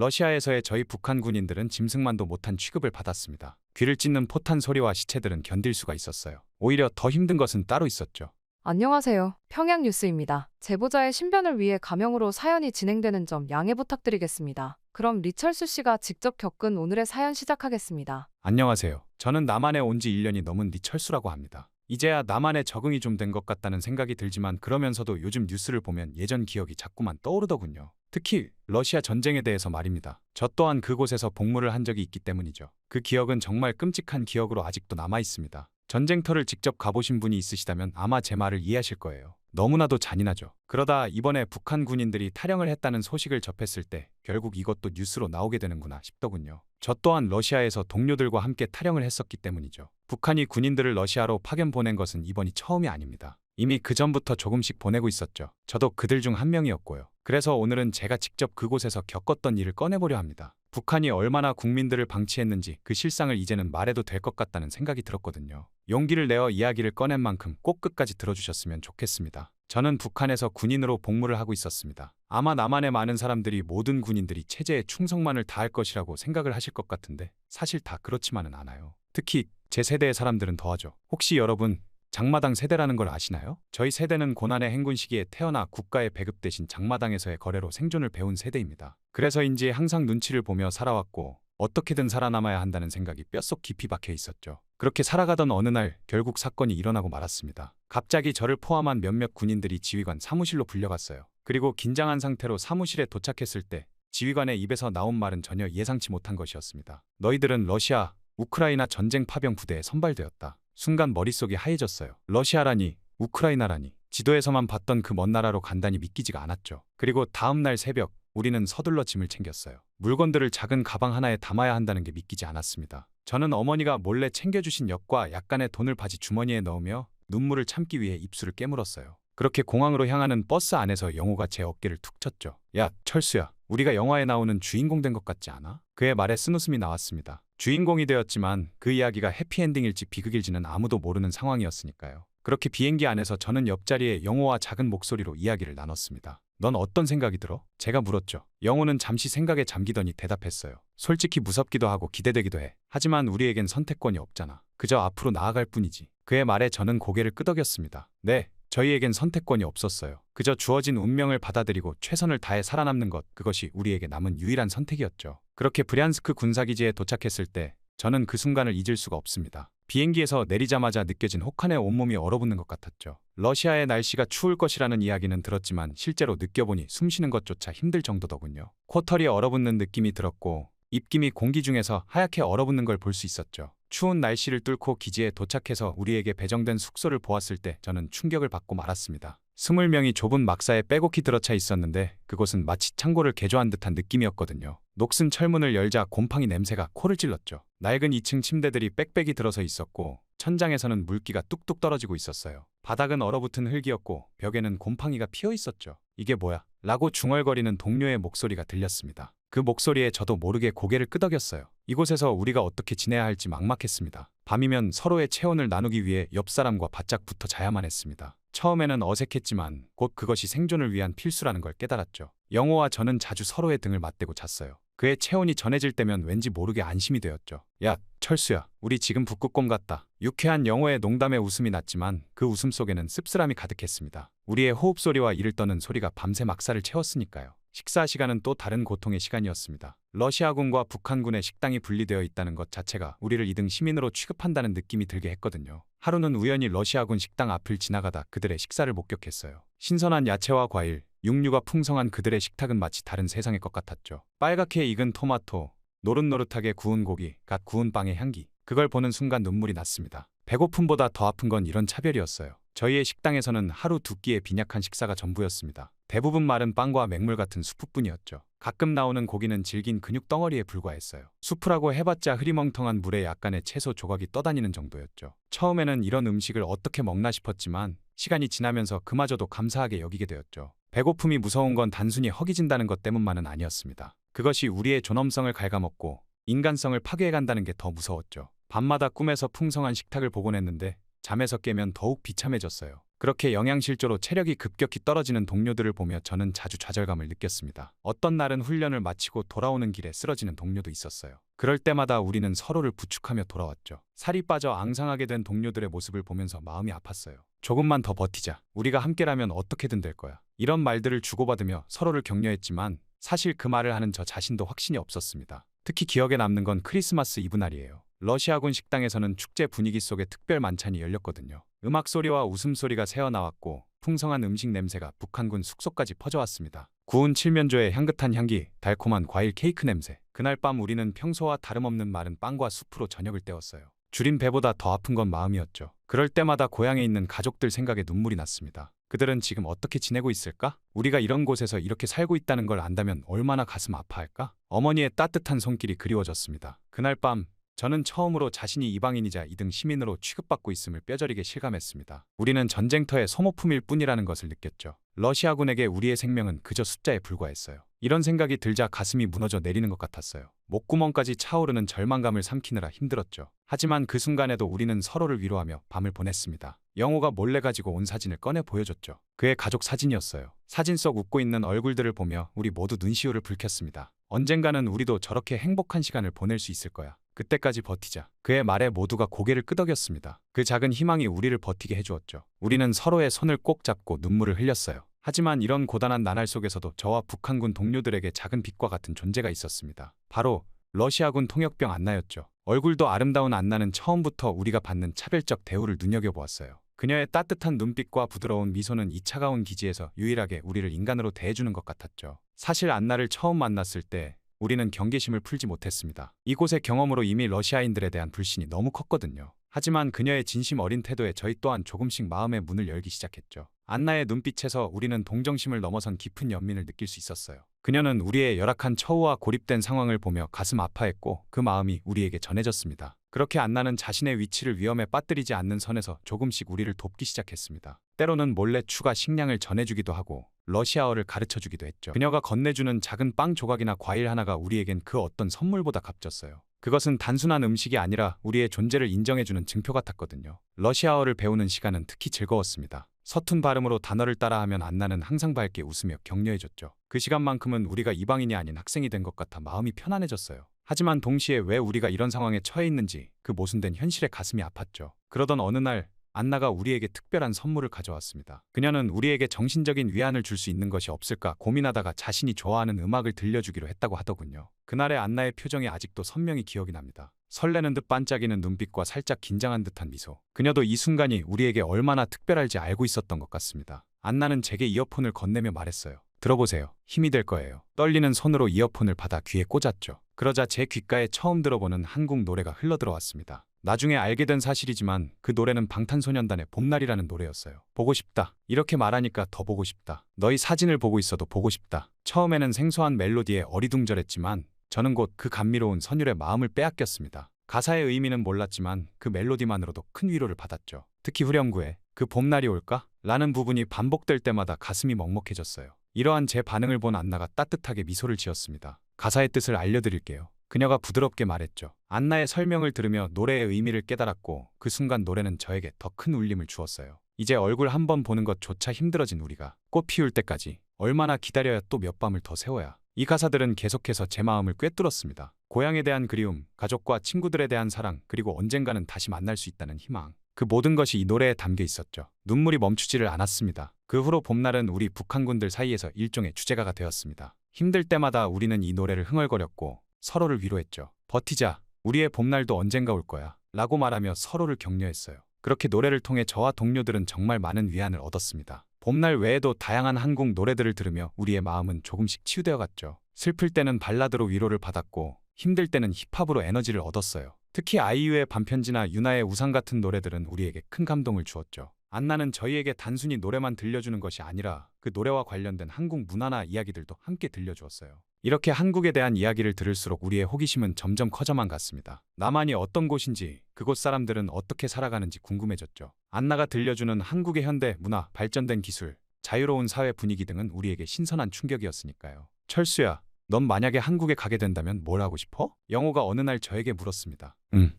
러시아에서의 저희 북한 군인들은 짐승만도 못한 취급을 받았습니다. 귀를 찢는 포탄 소리와 시체들은 견딜 수가 있었어요. 오히려 더 힘든 것은 따로 있었죠. 안녕하세요. 평양뉴스입니다. 제보자의 신변을 위해 가명으로 사연이 진행되는 점 양해 부탁드리겠습니다. 그럼 리철수 씨가 직접 겪은 오늘의 사연 시작하겠습니다. 안녕하세요. 저는 남한에 온 지 1년이 넘은 리철수라고 합니다. 이제야 남한에 적응이 좀 된 것 같다는 생각이 들지만 그러면서도 요즘 뉴스를 보면 예전 기억이 자꾸만 떠오르더군요. 특히 러시아 전쟁에 대해서 말입니다. 저 또한 그곳에서 복무를 한 적이 있기 때문이죠. 그 기억은 정말 끔찍한 기억으로 아직도 남아 있습니다. 전쟁터를 직접 가보신 분이 있으시다면 아마 제 말을 이해하실 거예요. 너무나도 잔인하죠. 그러다 이번에 북한 군인들이 탈영을 했다는 소식을 접했을 때 결국 이것도 뉴스로 나오게 되는구나 싶더군요. 저 또한 러시아에서 동료들과 함께 탈영을 했었기 때문이죠. 북한이 군인들을 러시아로 파견 보낸 것은 이번이 처음이 아닙니다. 이미 그 전부터 조금씩 보내고 있었죠. 저도 그들 중 한 명이었고요. 그래서 오늘은 제가 직접 그곳에서 겪었던 일을 꺼내보려 합니다. 북한이 얼마나 국민들을 방치했는지 그 실상을 이제는 말해도 될 것 같다는 생각이 들었거든요. 용기를 내어 이야기를 꺼낸 만큼 꼭 끝까지 들어주셨으면 좋겠습니다. 저는 북한에서 군인으로 복무를 하고 있었습니다. 아마 남한의 많은 사람들이 모든 군인들이 체제에 충성만을 다할 것이라고 생각을 하실 것 같은데 사실 다 그렇지만은 않아요. 특히 제 세대의 사람들은 더하죠. 혹시 여러분 장마당 세대라는 걸 아시나요? 저희 세대는 고난의 행군 시기에 태어나 국가의 배급 대신 장마당에서의 거래로 생존을 배운 세대입니다. 그래서인지 항상 눈치를 보며 살아왔고 어떻게든 살아남아야 한다는 생각이 뼛속 깊이 박혀 있었죠. 그렇게 살아가던 어느 날 결국 사건이 일어나고 말았습니다. 갑자기 저를 포함한 몇몇 군인들이 지휘관 사무실로 불려갔어요. 그리고 긴장한 상태로 사무실에 도착했을 때 지휘관의 입에서 나온 말은 전혀 예상치 못한 것이었습니다. 너희들은 러시아, 우크라이나 전쟁 파병 부대에 선발되었다. 순간 머릿속이 하얘졌어요. 러시아라니, 우크라이나라니. 지도에서만 봤던 그 먼 나라로 간단히 믿기지가 않았죠. 그리고 다음 날 새벽 우리는 서둘러 짐을 챙겼어요. 물건들을 작은 가방 하나에 담아야 한다는 게 믿기지 않았습니다. 저는 어머니가 몰래 챙겨주신 엿과 약간의 돈을 바지 주머니에 넣으며 눈물을 참기 위해 입술을 깨물었어요. 그렇게 공항으로 향하는 버스 안에서 영호가 제 어깨를 툭 쳤죠. 야, 철수야. 우리가 영화에 나오는 주인공 된 것 같지 않아? 그의 말에 쓴웃음이 나왔습니다. 주인공이 되었지만 그 이야기가 해피엔딩일지 비극일지는 아무도 모르는 상황이었으니까요. 그렇게 비행기 안에서 저는 옆자리에 영호와 작은 목소리로 이야기를 나눴습니다. 넌 어떤 생각이 들어? 제가 물었죠. 영호는 잠시 생각에 잠기더니 대답했어요. 솔직히 무섭기도 하고 기대되기도 해. 하지만 우리에겐 선택권이 없잖아. 그저 앞으로 나아갈 뿐이지. 그의 말에 저는 고개를 끄덕였습니다. 네, 저희에겐 선택권이 없었어요. 그저 주어진 운명을 받아들이고 최선을 다해 살아남는 것, 그것이 우리에게 남은 유일한 선택이었죠. 그렇게 브리안스크 군사기지에 도착했을 때 저는 그 순간을 잊을 수가 없습니다. 비행기에서 내리자마자 느껴진 혹한의 온몸이 얼어붙는 것 같았죠. 러시아의 날씨가 추울 것이라는 이야기는 들었지만 실제로 느껴보니 숨쉬는 것조차 힘들 정도더군요. 코털이 얼어붙는 느낌이 들었고 입김이 공기 중에서 하얗게 얼어붙는 걸 볼 수 있었죠. 추운 날씨를 뚫고 기지에 도착해서 우리에게 배정된 숙소를 보았을 때 저는 충격을 받고 말았습니다. 20명이 좁은 막사에 빼곡히 들어차 있었는데 그곳은 마치 창고를 개조한 듯한 느낌이었거든요. 녹슨 철문을 열자 곰팡이 냄새가 코를 찔렀죠. 낡은 2층 침대들이 빽빽이 들어서 있었고 천장에서는 물기가 뚝뚝 떨어지고 있었어요. 바닥은 얼어붙은 흙이었고 벽에는 곰팡이가 피어 있었죠. 이게 뭐야? 라고 중얼거리는 동료의 목소리가 들렸습니다. 그 목소리에 저도 모르게 고개를 끄덕였어요. 이곳에서 우리가 어떻게 지내야 할지 막막했습니다. 밤이면 서로의 체온을 나누기 위해 옆 사람과 바짝 붙어 자야만 했습니다. 처음에는 어색했지만 곧 그것이 생존을 위한 필수라는 걸 깨달았죠. 영호와 저는 자주 서로의 등을 맞대고 잤어요. 그의 체온이 전해질 때면 왠지 모르게 안심이 되었죠. 야, 철수야. 우리 지금 북극곰 같다. 유쾌한 영호의 농담에 웃음이 났지만 그 웃음 속에는 씁쓸함이 가득했습니다. 우리의 호흡소리와 이를 떠는 소리가 밤새 막사를 채웠으니까요. 식사 시간은 또 다른 고통의 시간이었습니다. 러시아군과 북한군의 식당이 분리되어 있다는 것 자체가 우리를 2등 시민으로 취급한다는 느낌이 들게 했거든요. 하루는 우연히 러시아군 식당 앞을 지나가다 그들의 식사를 목격했어요. 신선한 야채와 과일, 육류가 풍성한 그들의 식탁은 마치 다른 세상의 것 같았죠. 빨갛게 익은 토마토, 노릇노릇하게 구운 고기, 갓 구운 빵의 향기. 그걸 보는 순간 눈물이 났습니다. 배고픔보다 더 아픈 건 이런 차별이었어요. 저희의 식당에서는 하루 두 끼의 빈약한 식사가 전부였습니다. 대부분 마른 빵과 맹물 같은 수프뿐이었죠. 가끔 나오는 고기는 질긴 근육 덩어리에 불과했어요. 수프라고 해봤자 흐리멍텅한 물에 약간의 채소 조각이 떠다니는 정도였죠. 처음에는 이런 음식을 어떻게 먹나 싶었지만 시간이 지나면서 그마저도 감사하게 여기게 되었죠. 배고픔이 무서운 건 단순히 허기진다는 것 때문만은 아니었습니다. 그것이 우리의 존엄성을 갉아먹고 인간성을 파괴해간다는 게 더 무서웠죠. 밤마다 꿈에서 풍성한 식탁을 보곤 했는데 잠에서 깨면 더욱 비참해졌어요. 그렇게 영양실조로 체력이 급격히 떨어지는 동료들을 보며 저는 자주 좌절감을 느꼈습니다. 어떤 날은 훈련을 마치고 돌아오는 길에 쓰러지는 동료도 있었어요. 그럴 때마다 우리는 서로를 부축하며 돌아왔죠. 살이 빠져 앙상하게 된 동료들의 모습을 보면서 마음이 아팠어요. 조금만 더 버티자. 우리가 함께라면 어떻게든 될 거야. 이런 말들을 주고받으며 서로를 격려했지만 사실 그 말을 하는 저 자신도 확신이 없었습니다. 특히 기억에 남는 건 크리스마스 이브 날이에요. 러시아군 식당에서는 축제 분위기 속에 특별 만찬이 열렸거든요. 음악 소리와 웃음소리가 새어나왔고 풍성한 음식 냄새가 북한군 숙소까지 퍼져왔습니다. 구운 칠면조의 향긋한 향기, 달콤한 과일 케이크 냄새. 그날 밤 우리는 평소와 다름없는 마른 빵과 수프로 저녁을 때웠어요. 줄인 배보다 더 아픈 건 마음이었죠. 그럴 때마다 고향에 있는 가족들 생각에 눈물이 났습니다. 그들은 지금 어떻게 지내고 있을까? 우리가 이런 곳에서 이렇게 살고 있다는 걸 안다면 얼마나 가슴 아파할까? 어머니의 따뜻한 손길이 그리워졌습니다. 그날 밤 저는 처음으로 자신이 이방인이자 2등 시민으로 취급받고 있음을 뼈저리게 실감했습니다. 우리는 전쟁터의 소모품일 뿐이라는 것을 느꼈죠. 러시아군에게 우리의 생명은 그저 숫자에 불과했어요. 이런 생각이 들자 가슴이 무너져 내리는 것 같았어요. 목구멍까지 차오르는 절망감을 삼키느라 힘들었죠. 하지만 그 순간에도 우리는 서로를 위로하며 밤을 보냈습니다. 영호가 몰래 가지고 온 사진을 꺼내 보여줬죠. 그의 가족 사진이었어요. 사진 속 웃고 있는 얼굴들을 보며 우리 모두 눈시울을 붉혔습니다. 언젠가는 우리도 저렇게 행복한 시간을 보낼 수 있을 거야. 그때까지 버티자. 그의 말에 모두가 고개를 끄덕였습니다. 그 작은 희망이 우리를 버티게 해주었죠. 우리는 서로의 손을 꼭 잡고 눈물을 흘렸어요. 하지만 이런 고단한 나날 속에서도 저와 북한군 동료들에게 작은 빛과 같은 존재가 있었습니다. 바로 러시아군 통역병 안나였죠. 얼굴도 아름다운 안나는 처음부터 우리가 받는 차별적 대우를 눈여겨보았어요. 그녀의 따뜻한 눈빛과 부드러운 미소는 이 차가운 기지에서 유일하게 우리를 인간으로 대해주는 것 같았죠. 사실 안나를 처음 만났을 때 우리는 경계심을 풀지 못했습니다. 이곳의 경험으로 이미 러시아인들에 대한 불신이 너무 컸거든요. 하지만 그녀의 진심 어린 태도에 저희 또한 조금씩 마음의 문을 열기 시작했죠. 안나의 눈빛에서 우리는 동정심을 넘어선 깊은 연민을 느낄 수 있었어요. 그녀는 우리의 열악한 처우와 고립된 상황을 보며 가슴 아파했고 그 마음이 우리에게 전해졌습니다. 그렇게 안나는 자신의 위치를 위험에 빠뜨리지 않는 선에서 조금씩 우리를 돕기 시작했습니다. 때로는 몰래 추가 식량을 전해주기도 하고 러시아어를 가르쳐주기도 했죠. 그녀가 건네주는 작은 빵 조각이나 과일 하나가 우리에겐 그 어떤 선물보다 값졌어요. 그것은 단순한 음식이 아니라 우리의 존재를 인정해주는 증표 같았거든요. 러시아어를 배우는 시간은 특히 즐거웠습니다. 서툰 발음으로 단어를 따라하면 안나는 항상 밝게 웃으며 격려해줬죠. 그 시간만큼은 우리가 이방인이 아닌 학생이 된 것 같아 마음이 편안해졌어요. 하지만 동시에 왜 우리가 이런 상황에 처해 있는지 그 모순된 현실에 가슴이 아팠죠. 그러던 어느 날 안나가 우리에게 특별한 선물을 가져왔습니다. 그녀는 우리에게 정신적인 위안을 줄 수 있는 것이 없을까 고민하다가 자신이 좋아하는 음악을 들려주기로 했다고 하더군요. 그날의 안나의 표정이 아직도 선명히 기억이 납니다. 설레는 듯 반짝이는 눈빛과 살짝 긴장한 듯한 미소. 그녀도 이 순간이 우리에게 얼마나 특별할지 알고 있었던 것 같습니다. 안나는 제게 이어폰을 건네며 말했어요. 들어보세요. 힘이 될 거예요. 떨리는 손으로 이어폰을 받아 귀에 꽂았죠. 그러자 제 귓가에 처음 들어보는 한국 노래가 흘러들어왔습니다. 나중에 알게 된 사실이지만 그 노래는 방탄소년단의 봄날이라는 노래였어요. 보고 싶다. 이렇게 말하니까 더 보고 싶다. 너희 사진을 보고 있어도 보고 싶다. 처음에는 생소한 멜로디에 어리둥절했지만 저는 곧 그 감미로운 선율의 마음을 빼앗겼습니다. 가사의 의미는 몰랐지만 그 멜로디만으로도 큰 위로를 받았죠. 특히 후렴구에 그 봄날이 올까? 라는 부분이 반복될 때마다 가슴이 먹먹해졌어요. 이러한 제 반응을 본 안나가 따뜻하게 미소를 지었습니다. 가사의 뜻을 알려드릴게요. 그녀가 부드럽게 말했죠. 안나의 설명을 들으며 노래의 의미를 깨달았고 그 순간 노래는 저에게 더 큰 울림을 주었어요. 이제 얼굴 한 번 보는 것조차 힘들어진 우리가 꽃 피울 때까지 얼마나 기다려야 또 몇 밤을 더 세워야. 이 가사들은 계속해서 제 마음을 꿰뚫었습니다. 고향에 대한 그리움, 가족과 친구들에 대한 사랑, 그리고 언젠가는 다시 만날 수 있다는 희망. 그 모든 것이 이 노래에 담겨 있었죠. 눈물이 멈추지를 않았습니다. 그 후로 봄날은 우리 북한군들 사이에서 일종의 주제가가 되었습니다. 힘들 때마다 우리는 이 노래를 흥얼거렸고 서로를 위로했죠. 버티자. 우리의 봄날도 언젠가 올 거야. 라고 말하며 서로를 격려했어요. 그렇게 노래를 통해 저와 동료들은 정말 많은 위안을 얻었습니다. 봄날 외에도 다양한 한국 노래들을 들으며 우리의 마음은 조금씩 치유되어 갔죠. 슬플 때는 발라드로 위로를 받았고 힘들 때는 힙합으로 에너지를 얻었어요. 특히 아이유의 반편지나 유나의 우상 같은 노래들은 우리에게 큰 감동을 주었죠. 안나는 저희에게 단순히 노래만 들려주는 것이 아니라 그 노래와 관련된 한국 문화나 이야기들도 함께 들려주었어요. 이렇게 한국에 대한 이야기를 들을수록 우리의 호기심은 점점 커져만 갔습니다. 남한이 어떤 곳인지, 그곳 사람들은 어떻게 살아가는지 궁금해졌죠. 안나가 들려주는 한국의 현대 문화, 발전된 기술, 자유로운 사회 분위기 등은 우리에게 신선한 충격이었으니까요. 철수야, 넌 만약에 한국에 가게 된다면 뭘 하고 싶어? 영호가 어느 날 저에게 물었습니다.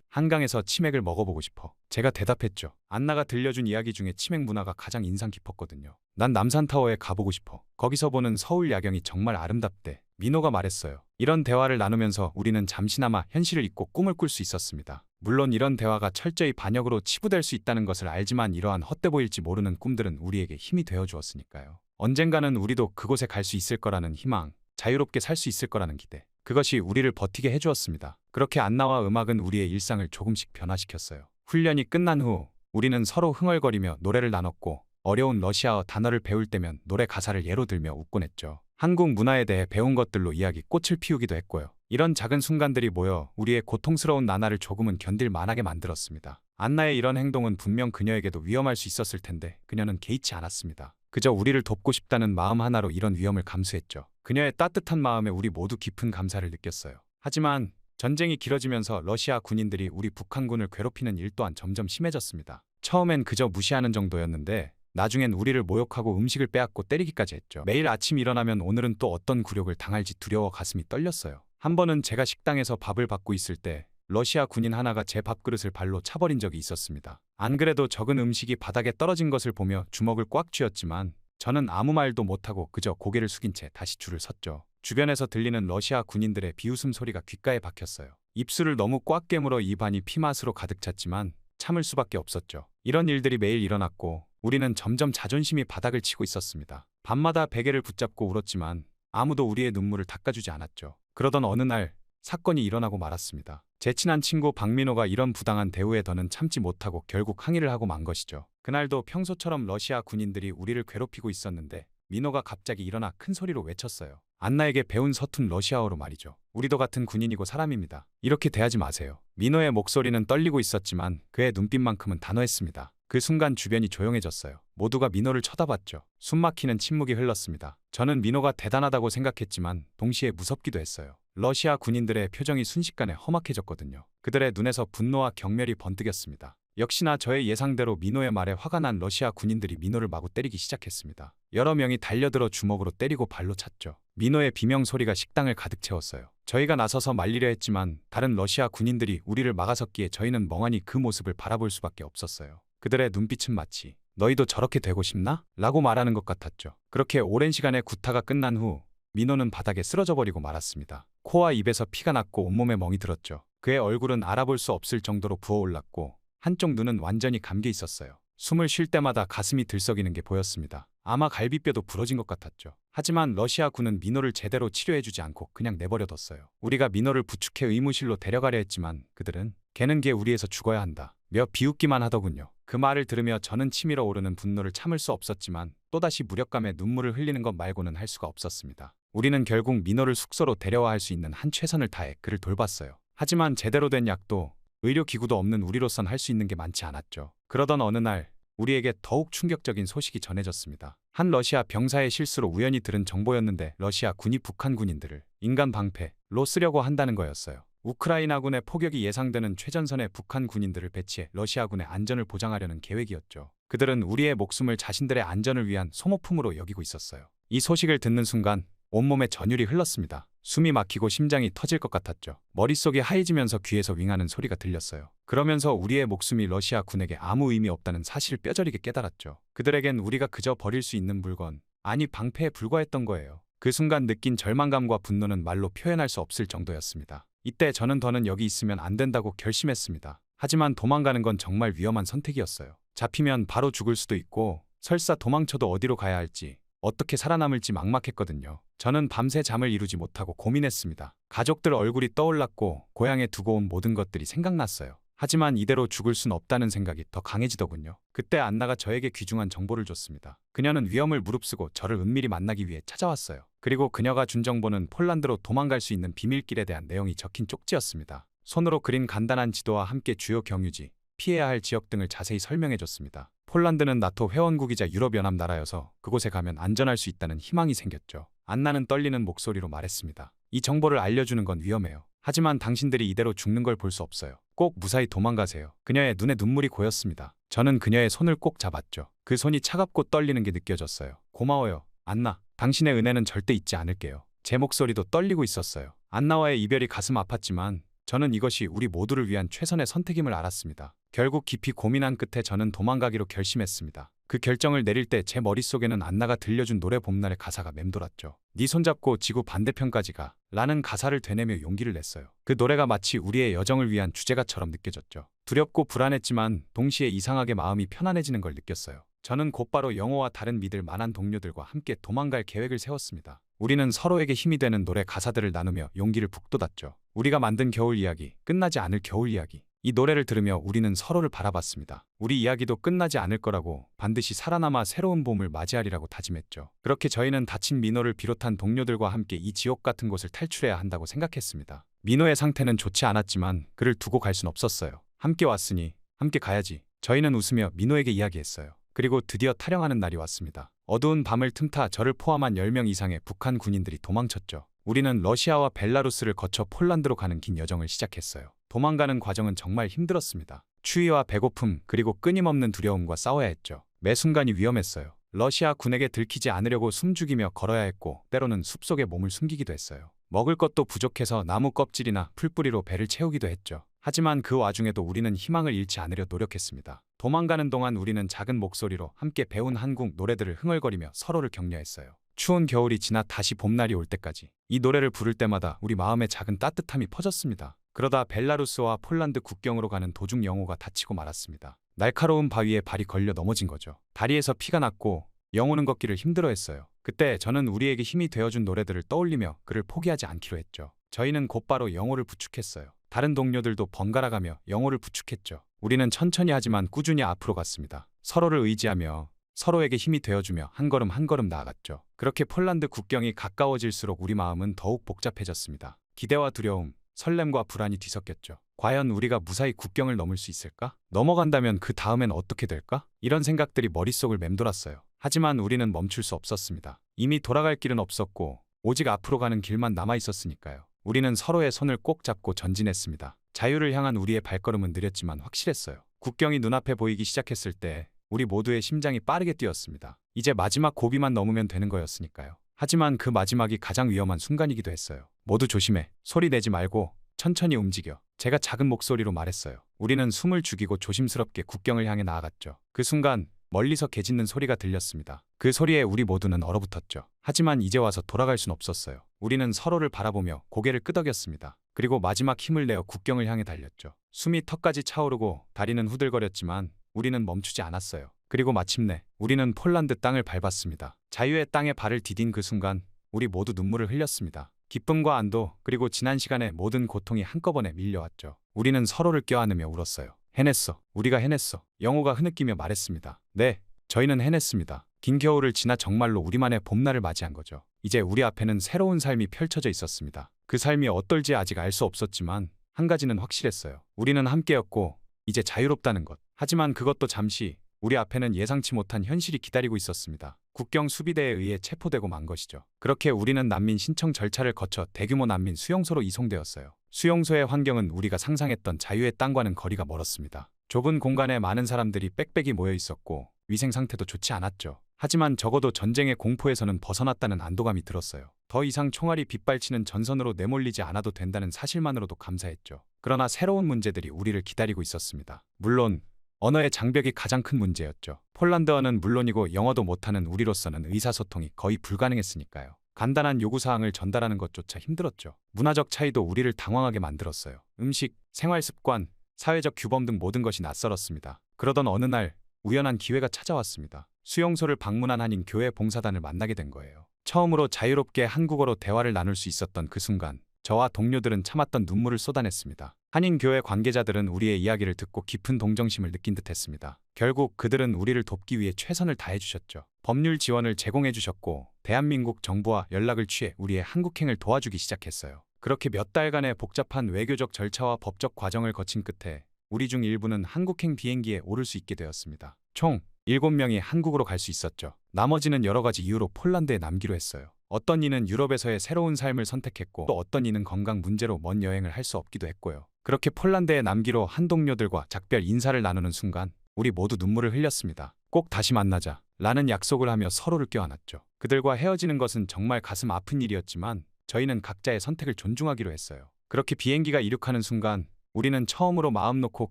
한강에서 치맥을 먹어보고 싶어. 제가 대답했죠. 안나가 들려준 이야기 중에 치맥 문화가 가장 인상 깊었거든요. 난 남산타워에 가보고 싶어. 거기서 보는 서울 야경이 정말 아름답대. 민호가 말했어요. 이런 대화를 나누면서 우리는 잠시나마 현실을 잊고 꿈을 꿀 수 있었습니다. 물론 이런 대화가 철저히 반역으로 치부될 수 있다는 것을 알지만 이러한 헛돼 보일지 모르는 꿈들은 우리에게 힘이 되어 주었으니까요. 언젠가는 우리도 그곳에 갈 수 있을 거라는 희망, 자유롭게 살 수 있을 거라는 기대. 그것이 우리를 버티게 해주었습니다. 그렇게 안나와 음악은 우리의 일상을 조금씩 변화시켰어요. 훈련이 끝난 후 우리는 서로 흥얼거리며 노래를 나눴고 어려운 러시아어 단어를 배울 때면 노래 가사를 예로 들며 웃곤 했죠. 한국 문화에 대해 배운 것들로 이야기 꽃을 피우기도 했고요. 이런 작은 순간들이 모여 우리의 고통스러운 나날을 조금은 견딜 만하게 만들었습니다. 안나의 이런 행동은 분명 그녀에게도 위험할 수 있었을 텐데 그녀는 개의치 않았습니다. 그저 우리를 돕고 싶다는 마음 하나로 이런 위험을 감수했죠. 그녀의 따뜻한 마음에 우리 모두 깊은 감사를 느꼈어요. 하지만 전쟁이 길어지면서 러시아 군인들이 우리 북한군을 괴롭히는 일 또한 점점 심해졌습니다. 처음엔 그저 무시하는 정도였는데 나중엔 우리를 모욕하고 음식을 빼앗고 때리기까지 했죠. 매일 아침 일어나면 오늘은 또 어떤 굴욕을 당할지 두려워 가슴이 떨렸어요. 한 번은 제가 식당에서 밥을 받고 있을 때 러시아 군인 하나가 제 밥그릇을 발로 차버린 적이 있었습니다. 안 그래도 적은 음식이 바닥에 떨어진 것을 보며 주먹을 꽉 쥐었지만 저는 아무 말도 못하고 그저 고개를 숙인 채 다시 줄을 섰죠. 주변에서 들리는 러시아 군인들의 비웃음 소리가 귓가에 박혔어요. 입술을 너무 꽉 깨물어 입안이 피맛으로 가득 찼지만 참을 수밖에 없었죠. 이런 일들이 매일 일어났고 우리는 점점 자존심이 바닥을 치고 있었습니다. 밤마다 베개를 붙잡고 울었지만 아무도 우리의 눈물을 닦아주지 않았죠. 그러던 어느 날 사건이 일어나고 말았습니다. 제 친한 친구 박민호가 이런 부당한 대우에 더는 참지 못하고 결국 항의를 하고 만 것이죠. 그날도 평소처럼 러시아 군인들이 우리를 괴롭히고 있었는데 민호가 갑자기 일어나 큰 소리로 외쳤어요. 안나에게 배운 서툰 러시아어로 말이죠. 우리도 같은 군인이고 사람입니다. 이렇게 대하지 마세요. 민호의 목소리는 떨리고 있었지만 그의 눈빛만큼은 단호했습니다. 그 순간 주변이 조용해졌어요. 모두가 민호를 쳐다봤죠. 숨막히는 침묵이 흘렀습니다. 저는 민호가 대단하다고 생각했지만 동시에 무섭기도 했어요. 러시아 군인들의 표정이 순식간에 험악해졌거든요. 그들의 눈에서 분노와 경멸이 번뜩였습니다. 역시나 저의 예상대로 민호의 말에 화가 난 러시아 군인들이 민호를 마구 때리기 시작했습니다. 여러 명이 달려들어 주먹으로 때리고 발로 찼죠. 민호의 비명 소리가 식당을 가득 채웠어요. 저희가 나서서 말리려 했지만 다른 러시아 군인들이 우리를 막아섰기에 저희는 멍하니 그 모습을 바라볼 수밖에 없었어요. 그들의 눈빛은 마치 너희도 저렇게 되고 싶나? 라고 말하는 것 같았죠. 그렇게 오랜 시간의 구타가 끝난 후 민호는 바닥에 쓰러져 버리고 말았습니다. 코와 입에서 피가 났고 온몸에 멍이 들었죠. 그의 얼굴은 알아볼 수 없을 정도로 부어올랐고 한쪽 눈은 완전히 감겨 있었어요. 숨을 쉴 때마다 가슴이 들썩이는 게 보였습니다. 아마 갈비뼈도 부러진 것 같았죠. 하지만 러시아 군은 민호를 제대로 치료해주지 않고 그냥 내버려뒀어요. 우리가 민호를 부축해 의무실로 데려가려 했지만 그들은 걔는 걔 우리에서 죽어야 한다 며 비웃기만 하더군요. 그 말을 들으며 저는 치밀어 오르는 분노를 참을 수 없었지만 또다시 무력감에 눈물을 흘리는 것 말고는 할 수가 없었습니다. 우리는 결국 민호를 숙소로 데려와 수 있는 한 최선을 다해 그를 돌봤어요. 하지만 제대로 된 약도 의료기구도 없는 우리로선 할 수 있는 게 많지 않았죠. 그러던 어느 날 우리에게 더욱 충격적인 소식이 전해졌습니다. 한 러시아 병사의 실수로 우연히 들은 정보였는데 러시아 군이 북한 군인들을 인간 방패로 쓰려고 한다는 거였어요. 우크라이나군의 포격이 예상되는 최전선에 북한 군인들을 배치해 러시아군의 안전을 보장하려는 계획이었죠. 그들은 우리의 목숨을 자신들의 안전을 위한 소모품으로 여기고 있었어요. 이 소식을 듣는 순간 온몸에 전율이 흘렀습니다. 숨이 막히고 심장이 터질 것 같았죠. 머릿속이 하얘지면서 귀에서 윙하는 소리가 들렸어요. 그러면서 우리의 목숨이 러시아 군에게 아무 의미 없다는 사실을 뼈저리게 깨달았죠. 그들에겐 우리가 그저 버릴 수 있는 물건, 아니 방패에 불과했던 거예요. 그 순간 느낀 절망감과 분노는 말로 표현할 수 없을 정도였습니다. 이때 저는 더는 여기 있으면 안 된다고 결심했습니다. 하지만 도망가는 건 정말 위험한 선택이었어요. 잡히면 바로 죽을 수도 있고 설사 도망쳐도 어디로 가야 할지 어떻게 살아남을지 막막했거든요. 저는 밤새 잠을 이루지 못하고 고민했습니다. 가족들 얼굴이 떠올랐고 고향에 두고 온 모든 것들이 생각났어요. 하지만 이대로 죽을 순 없다는 생각이 더 강해지더군요. 그때 안나가 저에게 귀중한 정보를 줬습니다. 그녀는 위험을 무릅쓰고 저를 은밀히 만나기 위해 찾아왔어요. 그리고 그녀가 준 정보는 폴란드로 도망갈 수 있는 비밀길에 대한 내용이 적힌 쪽지였습니다. 손으로 그린 간단한 지도와 함께 주요 경유지, 피해야 할 지역 등을 자세히 설명해줬습니다. 폴란드는 나토 회원국이자 유럽연합 나라여서 그곳에 가면 안전할 수 있다는 희망이 생겼죠. 안나는 떨리는 목소리로 말했습니다. 이 정보를 알려주는 건 위험해요. 하지만 당신들이 이대로 죽는 걸 볼 수 없어요. 꼭 무사히 도망가세요. 그녀의 눈에 눈물이 고였습니다. 저는 그녀의 손을 꼭 잡았죠. 그 손이 차갑고 떨리는 게 느껴졌어요. 고마워요, 안나. 당신의 은혜는 절대 잊지 않을게요. 제 목소리도 떨리고 있었어요. 안나와의 이별이 가슴 아팠지만 저는 이것이 우리 모두를 위한 최선의 선택임을 알았습니다. 결국 깊이 고민한 끝에 저는 도망가기로 결심했습니다. 그 결정을 내릴 때 제 머릿속에는 안나가 들려준 노래 봄날의 가사가 맴돌았죠. 네 손잡고 지구 반대편까지 가 라는 가사를 되뇌며 용기를 냈어요. 그 노래가 마치 우리의 여정을 위한 주제가처럼 느껴졌죠. 두렵고 불안했지만 동시에 이상하게 마음이 편안해지는 걸 느꼈어요. 저는 곧바로 영호와 다른 믿을 만한 동료들과 함께 도망갈 계획을 세웠습니다. 우리는 서로에게 힘이 되는 노래 가사들을 나누며 용기를 북돋았죠. 우리가 만든 겨울 이야기, 끝나지 않을 겨울 이야기. 이 노래를 들으며 우리는 서로를 바라봤습니다. 우리 이야기도 끝나지 않을 거라고, 반드시 살아남아 새로운 봄을 맞이하리라고 다짐했죠. 그렇게 저희는 다친 민호를 비롯한 동료들과 함께 이 지옥 같은 곳을 탈출해야 한다고 생각했습니다. 민호의 상태는 좋지 않았지만 그를 두고 갈 순 없었어요. 함께 왔으니 함께 가야지. 저희는 웃으며 민호에게 이야기했어요. 그리고 드디어 타령하는 날이 왔습니다. 어두운 밤을 틈타 저를 포함한 10명 이상의 북한 군인들이 도망쳤죠. 우리는 러시아와 벨라루스를 거쳐 폴란드로 가는 긴 여정을 시작했어요. 도망가는 과정은 정말 힘들었습니다. 추위와 배고픔 그리고 끊임없는 두려움과 싸워야 했죠. 매 순간이 위험했어요. 러시아 군에게 들키지 않으려고 숨죽이며 걸어야 했고 때로는 숲속에 몸을 숨기기도 했어요. 먹을 것도 부족해서 나무 껍질이나 풀뿌리로 배를 채우기도 했죠. 하지만 그 와중에도 우리는 희망을 잃지 않으려 노력했습니다. 도망가는 동안 우리는 작은 목소리로 함께 배운 한국 노래들을 흥얼거리며 서로를 격려했어요. 추운 겨울이 지나 다시 봄날이 올 때까지 이 노래를 부를 때마다 우리 마음에 작은 따뜻함이 퍼졌습니다. 그러다 벨라루스와 폴란드 국경으로 가는 도중 영호가 다치고 말았습니다. 날카로운 바위에 발이 걸려 넘어진 거죠. 다리에서 피가 났고 영호는 걷기를 힘들어했어요. 그때 저는 우리에게 힘이 되어준 노래들을 떠올리며 그를 포기하지 않기로 했죠. 저희는 곧바로 영호를 부축했어요. 다른 동료들도 번갈아가며 영호를 부축했죠. 우리는 천천히 하지만 꾸준히 앞으로 갔습니다. 서로를 의지하며 서로에게 힘이 되어주며 한 걸음 한 걸음 나아갔죠. 그렇게 폴란드 국경이 가까워질수록 우리 마음은 더욱 복잡해졌습니다. 기대와 두려움, 설렘과 불안이 뒤섞였죠. 과연 우리가 무사히 국경을 넘을 수 있을까? 넘어간다면 그 다음엔 어떻게 될까? 이런 생각들이 머릿속을 맴돌았어요. 하지만 우리는 멈출 수 없었습니다. 이미 돌아갈 길은 없었고 오직 앞으로 가는 길만 남아 있었으니까요. 우리는 서로의 손을 꼭 잡고 전진했습니다. 자유를 향한 우리의 발걸음은 느렸지만 확실했어요. 국경이 눈앞에 보이기 시작했을 때 우리 모두의 심장이 빠르게 뛰었습니다. 이제 마지막 고비만 넘으면 되는 거였으니까요. 하지만 그 마지막이 가장 위험한 순간이기도 했어요. 모두 조심해. 소리 내지 말고 천천히 움직여. 제가 작은 목소리로 말했어요. 우리는 숨을 죽이고 조심스럽게 국경을 향해 나아갔죠. 그 순간 멀리서 개 짖는 소리가 들렸습니다. 그 소리에 우리 모두는 얼어붙었죠. 하지만 이제 와서 돌아갈 순 없었어요. 우리는 서로를 바라보며 고개를 끄덕였습니다. 그리고 마지막 힘을 내어 국경을 향해 달렸죠. 숨이 턱까지 차오르고 다리는 후들거렸지만 우리는 멈추지 않았어요. 그리고 마침내 우리는 폴란드 땅을 밟았습니다. 자유의 땅에 발을 디딘 그 순간 우리 모두 눈물을 흘렸습니다. 기쁨과 안도 그리고 지난 시간의 모든 고통이 한꺼번에 밀려왔죠. 우리는 서로를 껴안으며 울었어요. 해냈어. 우리가 해냈어. 영호가 흐느끼며 말했습니다. 네, 저희는 해냈습니다. 긴 겨울을 지나 정말로 우리만의 봄날을 맞이한 거죠. 이제 우리 앞에는 새로운 삶이 펼쳐져 있었습니다. 그 삶이 어떨지 아직 알 수 없었지만 한 가지는 확실했어요. 우리는 함께였고 이제 자유롭다는 것. 하지만 그것도 잠시 우리 앞에는 예상치 못한 현실이 기다리고 있었습니다. 국경 수비대에 의해 체포되고 만 것이죠. 그렇게 우리는 난민 신청 절차를 거쳐 대규모 난민 수용소로 이송되었어요. 수용소의 환경은 우리가 상상했던 자유의 땅과는 거리가 멀었습니다. 좁은 공간에 많은 사람들이 빽빽이 모여 있었고 위생 상태도 좋지 않았죠. 하지만 적어도 전쟁의 공포에서는 벗어났다는 안도감이 들었어요. 더 이상 총알이 빗발치는 전선으로 내몰리지 않아도 된다는 사실만으로도 감사했죠. 그러나 새로운 문제들이 우리를 기다리고 있었습니다. 물론 언어의 장벽이 가장 큰 문제였죠. 폴란드어는 물론이고 영어도 못하는 우리로서는 의사소통이 거의 불가능했으니까요. 간단한 요구사항을 전달하는 것조차 힘들었죠. 문화적 차이도 우리를 당황하게 만들었어요. 음식, 생활습관, 사회적 규범 등 모든 것이 낯설었습니다. 그러던 어느 날 우연한 기회가 찾아왔습니다. 수용소를 방문한 한인 교회 봉사단을 만나게 된 거예요. 처음으로 자유롭게 한국어로 대화를 나눌 수 있었던 그 순간 저와 동료들은 참았던 눈물을 쏟아냈습니다. 한인교회 관계자들은 우리의 이야기를 듣고 깊은 동정심을 느낀 듯했습니다. 결국 그들은 우리를 돕기 위해 최선을 다해주셨죠. 법률 지원을 제공해주셨고 대한민국 정부와 연락을 취해 우리의 한국행을 도와주기 시작했어요. 그렇게 몇 달간의 복잡한 외교적 절차와 법적 과정을 거친 끝에 우리 중 일부는 한국행 비행기에 오를 수 있게 되었습니다. 총 7명이 한국으로 갈 수 있었죠. 나머지는 여러 가지 이유로 폴란드에 남기로 했어요. 어떤 이는 유럽에서의 새로운 삶을 선택했고 또 어떤 이는 건강 문제로 먼 여행을 할 수 없기도 했고요. 그렇게 폴란드에 남기로 한 동료들과 작별 인사를 나누는 순간 우리 모두 눈물을 흘렸습니다. 꼭 다시 만나자 라는 약속을 하며 서로를 껴안았죠. 그들과 헤어지는 것은 정말 가슴 아픈 일이었지만 저희는 각자의 선택을 존중하기로 했어요. 그렇게 비행기가 이륙하는 순간 우리는 처음으로 마음 놓고